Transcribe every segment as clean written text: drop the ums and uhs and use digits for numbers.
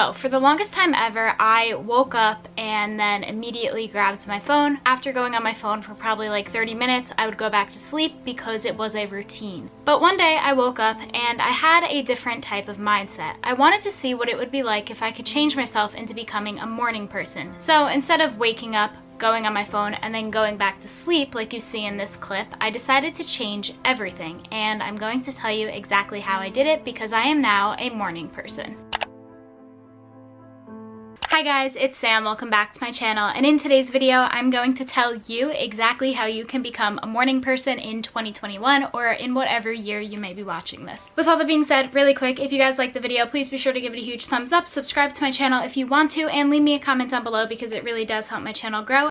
So for the longest time ever, I woke up and then immediately grabbed my phone. After going on my phone for probably like 30 minutes, I would go back to sleep because it was a routine. But one day I woke up and I had a different type of mindset. I wanted to see what it would be like if I could change myself into becoming a morning person. So instead of waking up, going on my phone, and then going back to sleep like you see in this clip, I decided to change everything, and I'm going to tell you exactly how I did it because I am now a morning person. Hi guys, it's Sam. Welcome back to my channel, and in today's video I'm going to tell you exactly how you can become a morning person in 2021 or in whatever year you may be watching this. With all that being said, really quick, if you guys like the video, please be sure to give it a huge thumbs up, subscribe to my channel if you want to, and leave me a comment down below because it really does help my channel grow.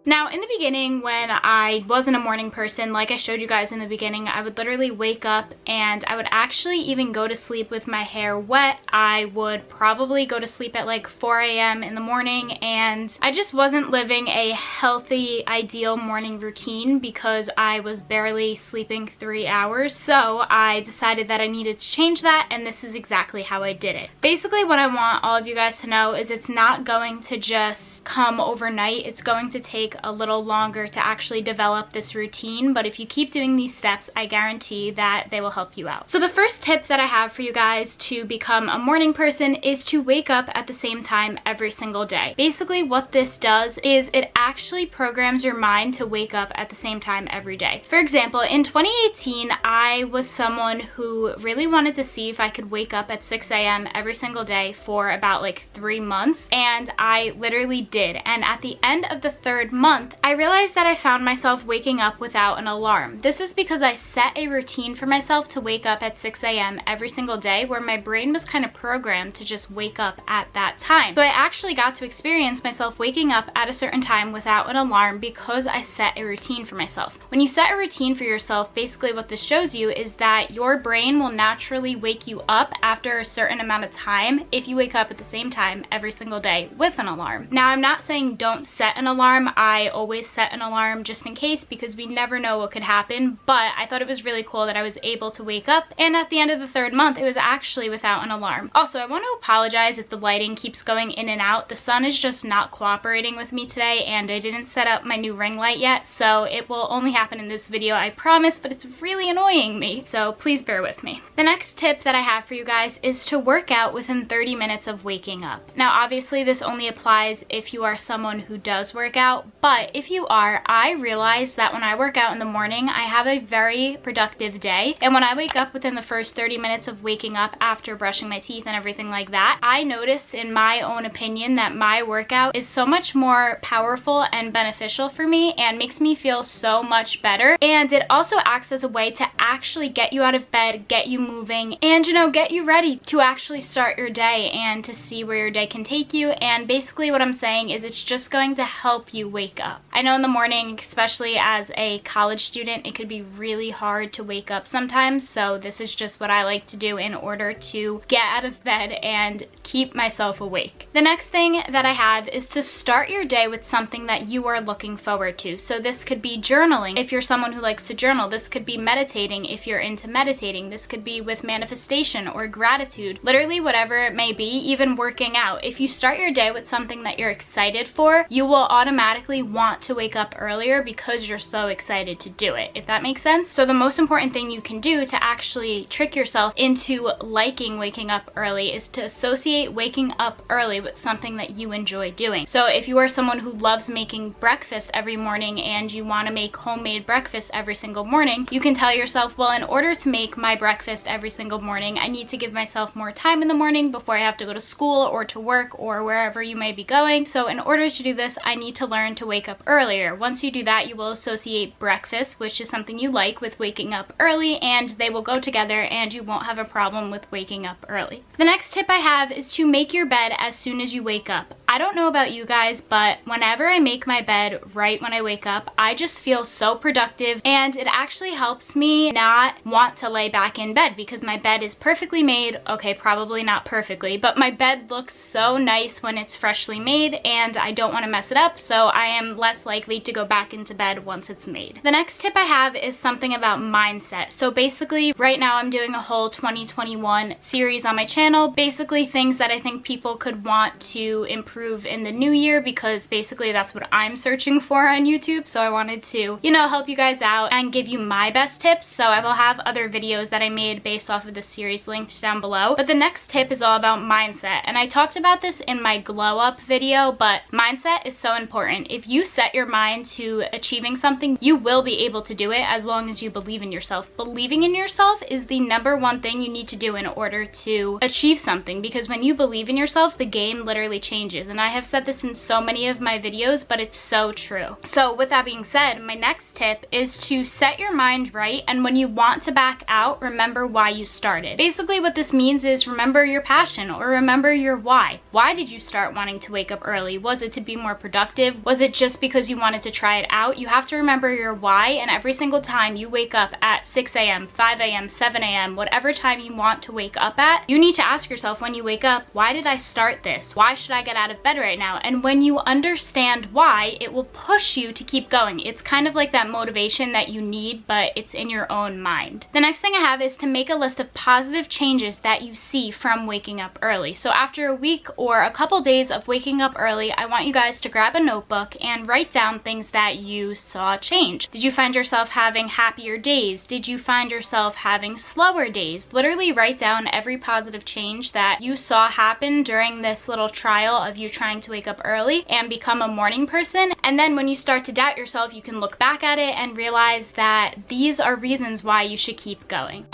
Now, in the beginning, when I wasn't a morning person, like I showed you guys in the beginning, I would literally wake up and I would actually even go to sleep with my hair wet. I would probably go to sleep at like 4 a.m. in the morning, and I just wasn't living a healthy, ideal morning routine because I was barely sleeping 3 hours. So I decided that I needed to change that, and this is exactly how I did it. Basically, what I want all of you guys to know is it's not going to just come overnight. It's going to take a little longer to actually develop this routine, but if you keep doing these steps, I guarantee that they will help you out. So the first tip that I have for you guys to become a morning person is to wake up at the same time every single day. Basically what this does is it actually programs your mind to wake up at the same time every day. For example, in 2018, I was someone who really wanted to see if I could wake up at 6 a.m. every single day for about like 3 months, and I literally did. And at the end of the third month, I realized that I found myself waking up without an alarm. This is because I set a routine for myself to wake up at 6 a.m. every single day, where my brain was kind of programmed to just wake up at that time. So I actually got to experience myself waking up at a certain time without an alarm because I set a routine for myself. When you set a routine for yourself, basically what this shows you is that your brain will naturally wake you up after a certain amount of time if you wake up at the same time every single day with an alarm. Now, I'm not saying don't set an alarm. I always set an alarm just in case because we never know what could happen, but I thought it was really cool that I was able to wake up, and at the end of the third month it was actually without an alarm. Also, I want to apologize if the lighting keeps going in and out. The sun is just not cooperating with me today, and I didn't set up my new ring light yet, so it will only happen in this video, I promise, but it's really annoying me, so please bear with me. The next tip that I have for you guys is to work out within 30 minutes of waking up. Now, obviously this only applies if you are someone who does work out, but if you are, I realize that when I work out in the morning, I have a very productive day. And when I wake up within the first 30 minutes of waking up after brushing my teeth and everything like that, I notice in my own opinion that my workout is so much more powerful and beneficial for me and makes me feel so much better. And it also acts as a way to actually get you out of bed, get you moving, and, you know, get you ready to actually start your day and to see where your day can take you. And basically what I'm saying is it's just going to help you wake up. I know in the morning, especially as a college student, it could be really hard to wake up sometimes, so this is just what I like to do in order to get out of bed and keep myself awake. The next thing that I have is to start your day with something that you are looking forward to. So this could be journaling if you're someone who likes to journal. This could be meditating if you're into meditating. This could be with manifestation or gratitude, literally whatever it may be, even working out. If you start your day with something that you're excited for, you will automatically want to wake up earlier because you're so excited to do it, if that makes sense. So the most important thing you can do to actually trick yourself into liking waking up early is to associate waking up early with something that you enjoy doing. So if you are someone who loves making breakfast every morning and you want to make homemade breakfast every single morning, you can tell yourself, well, in order to make my breakfast every single morning, I need to give myself more time in the morning before I have to go to school or to work or wherever you may be going. So in order to do this, I need to learn to wake up earlier. Once you do that, you will associate breakfast, which is something you like, with waking up early, and they will go together and you won't have a problem with waking up early. The next tip I have is to make your bed as soon as you wake up. I I don't know about you guys, but whenever I make my bed right when I wake up, I just feel so productive, and it actually helps me not want to lay back in bed because my bed is perfectly made. Okay, probably not perfectly, but my bed looks so nice when it's freshly made, and I don't want to mess it up, so I am less likely to go back into bed once it's made. The next tip I have is something about mindset. So basically, right now I'm doing a whole 2021 series on my channel, basically things that I think people could want to improve in the new year, because basically that's what I'm searching for on YouTube. So I wanted to, you know, help you guys out and give you my best tips. So I will have other videos that I made based off of this series linked down below. But the next tip is all about mindset, and I talked about this in my glow up video, but mindset is so important. If you set your mind to achieving something, you will be able to do it as long as you believe in yourself. Believing in yourself is the #1 thing you need to do in order to achieve something, because when you believe in yourself, the game literally changes. And I have said this in so many of my videos, but it's so true. So with that being said, my next tip is to set your mind right, and when you want to back out, remember why you started. Basically what this means is remember your passion, or remember your why. Why did you start wanting to wake up early? Was it to be more productive? Was it just because you wanted to try it out? You have to remember your why, and every single time you wake up at 6 a.m., 5 a.m., 7 a.m., whatever time you want to wake up at, you need to ask yourself when you wake up, why did I start this? Why should I get out of bed right now? And when you understand why, it will push you to keep going. It's kind of like that motivation that you need, but it's in your own mind. The next thing I have is to make a list of positive changes that you see from waking up early. So after a week or a couple days of waking up early, I want you guys to grab a notebook and write down things that you saw change. Did you find yourself having happier days? Did you find yourself having slower days? Literally write down every positive change that you saw happen during this little trial of you trying to wake up early and become a morning person. And then when you start to doubt yourself, you can look back at it and realize that these are reasons why you should keep going.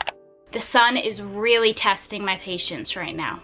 The sun is really testing my patience right now.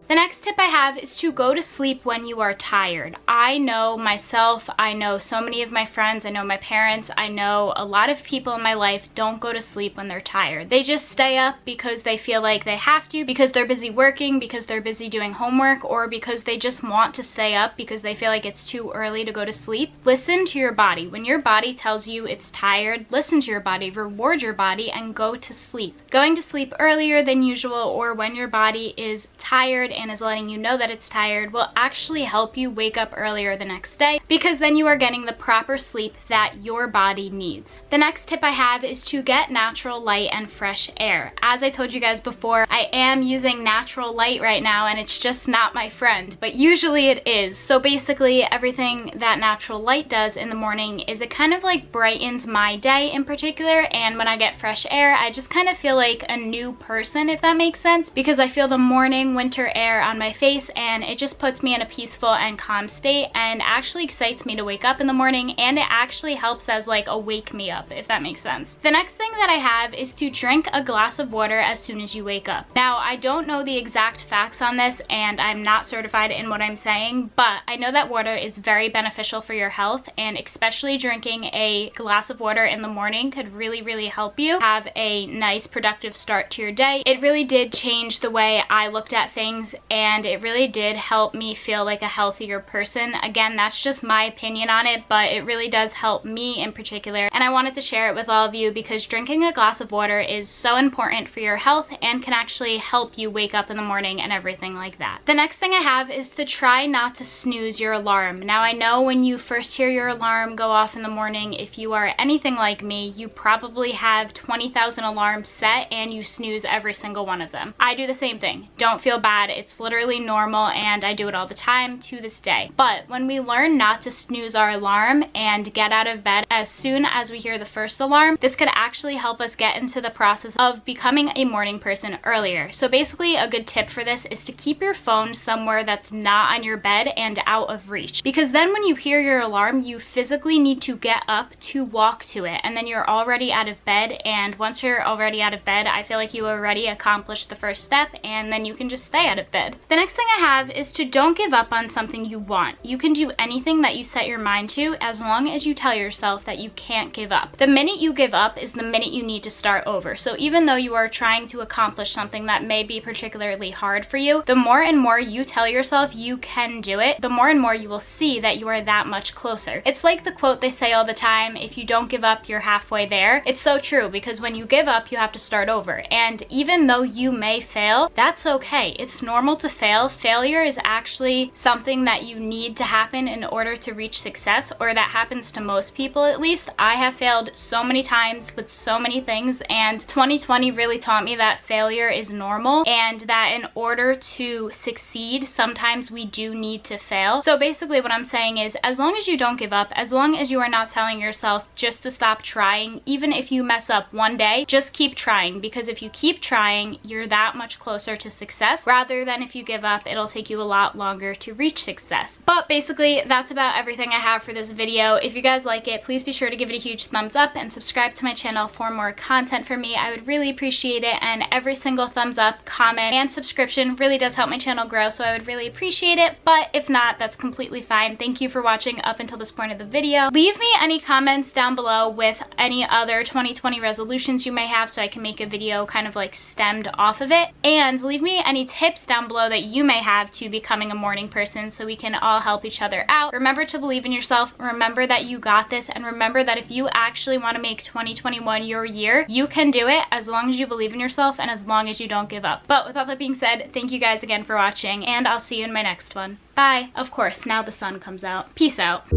The next tip I have is to go to sleep when you are tired. I know myself, I know so many of my friends, I know my parents, I know a lot of people in my life don't go to sleep when they're tired. They just stay up because they feel like they have to, because they're busy working, because they're busy doing homework, or because they just want to stay up because they feel like it's too early to go to sleep. Listen to your body. When your body tells you it's tired, listen to your body, reward your body, and go to sleep. Going to sleep earlier than usual, or when your body is tired and is letting you know that it's tired, will actually help you wake up earlier the next day, because then you are getting the proper sleep that your body needs. The next tip I have is to get natural light and fresh air. As I told you guys before, I am using natural light right now, and it's just not my friend, but usually it is. So basically everything that natural light does in the morning is it kind of like brightens my day in particular, and when I get fresh air, I just kind of feel like a new person, if that makes sense, because I feel the morning winter air on my face, and it just puts me in a peaceful and calm state, and actually excites me to wake up in the morning, and it actually helps as like a wake me up, if that makes sense. The next thing that I have is to drink a glass of water as soon as you wake up. Now, I don't know the exact facts on this, and I'm not certified in what I'm saying, but I know that water is very beneficial for your health, and especially drinking a glass of water in the morning could really help you have a nice productive start to your day. It really did change the way I looked at things, and it really did help me feel like a healthier person. Again, that's just my opinion on it, but it really does help me in particular, and I wanted to share it with all of you because drinking a glass of water is so important for your health and can actually help you wake up in the morning and everything like that. The next thing I have is to try not to snooze your alarm. Now, I know when you first hear your alarm go off in the morning, if you are anything like me, you probably have 20,000 alarms set and you snooze every single one of them. I do the same thing. Don't feel bad. It's literally normal, and I do it all the time to this day. But when we learn not to snooze our alarm and get out of bed as soon as we hear the first alarm, this could actually help us get into the process of becoming a morning person earlier. So basically, a good tip for this is to keep your phone somewhere that's not on your bed and out of reach, because then when you hear your alarm, you physically need to get up to walk to it, and then you're already out of bed, and once you're already out of bed, I feel like you already accomplished the first step, and then you can just stay out of bed. bed. The next thing I have is to don't give up on something you want. You can do anything that you set your mind to as long as you tell yourself that you can't give up. The minute you give up is the minute you need to start over. So even though you are trying to accomplish something that may be particularly hard for you, the more and more you tell yourself you can do it, the more and more you will see that you are that much closer. It's like the quote they say all the time, if you don't give up, you're halfway there. It's so true, because when you give up, you have to start over. And even though you may fail, that's okay. It's normal to fail. Failure is actually something that you need to happen in order to reach success, or that happens to most people at least. I have failed so many times with so many things, and 2020 really taught me that failure is normal and that in order to succeed, sometimes we do need to fail. So basically what I'm saying is, as long as you don't give up, as long as you are not telling yourself just to stop trying, even if you mess up one day, just keep trying, because if you keep trying, you're that much closer to success, rather than if you give up, it'll take you a lot longer to reach success. But basically, that's about everything I have for this video. If you guys like it, please be sure to give it a huge thumbs up and subscribe to my channel for more content from me. I would really appreciate it, and every single thumbs up, comment, and subscription really does help my channel grow, so I would really appreciate it. But if not, that's completely fine. Thank you for watching up until this point of the video. Leave me any comments down below with any other 2020 resolutions you may have, so I can make a video kind of like stemmed off of it. And leave me any tips down below that you may have to becoming a morning person, so we can all help each other out. Remember to believe in yourself, remember that you got this, and remember that if you actually want to make 2021 your year, you can do it as long as you believe in yourself and as long as you don't give up. But with all that being said, thank you guys again for watching, and I'll see you in my next one. Bye. Of course, now the sun comes out. Peace out.